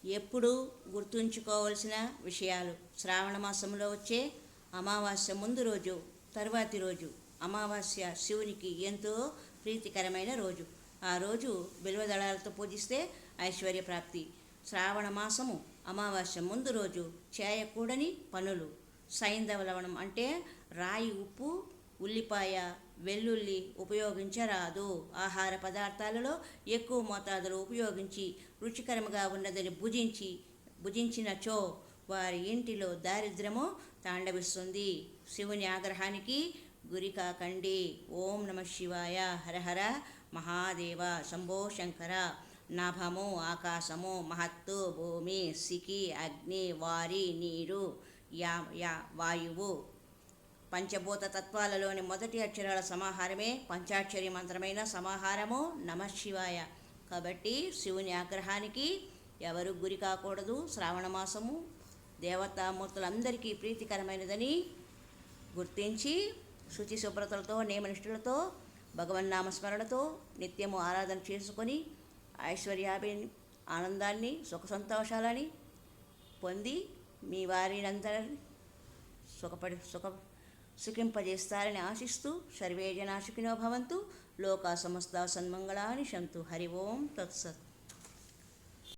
ఎప్పుడూ గుర్తుంచుకోవలసిన విషయాలు. శ్రావణ మాసంలో వచ్చే అమావాస్య ముందు రోజు, తరువాతి రోజు. అమావాస్య శివునికి ఎంతో ప్రీతికరమైన రోజు. ఆ రోజు బిల్వదళాలతో పూజిస్తే ఐశ్వర్య ప్రాప్తి. శ్రావణ మాసము అమావాస్య ముందు రోజు చేయకూడని పనులు. సైంధవ లవణం అంటే రాయి ఉప్పు, ఉల్లిపాయ, వెల్లుల్లి ఉపయోగించరాదు. ఆహార పదార్థాలలో ఎక్కువ మోతాదులో ఉపయోగించి రుచికరముగా ఉన్నదని భుజించినచో వారి ఇంటిలో దారిద్ర్యము తాండవిస్తుంది. శివుని ఆగ్రహానికి గురి కాకండి. ఓం నమ శివాయ. హరహర మహాదేవ. శంభో శంకర. నాభము ఆకాశము, మహత్తు భూమి, సికి అగ్ని, వారి నీరు, వాయువు. పంచభూత తత్వాలలోని మొదటి అక్షరాల సమాహారమే పంచాక్షరి మంత్రమైన సమాహారము నమశివాయ. కాబట్టి శివుని ఆగ్రహానికి ఎవరు గురి కాకూడదు. శ్రావణ మాసము దేవతామూర్తులందరికీ ప్రీతికరమైనదని గుర్తించి శుచి శుభ్రతలతో, నియమనిష్ఠులతో, భగవన్నామస్మరణతో నిత్యము ఆరాధన చేసుకొని ఐశ్వర్యాభిని, ఆనందాన్ని, సుఖ సంతోషాలని పొంది మీ వారినందరినీ సుఖింపజేస్తారని ఆశిస్తూ సర్వే జనా సుఖినో భవంతు. లోకా సమస్తా సన్మంగళాని సంతు. హరి ఓం తత్సత్.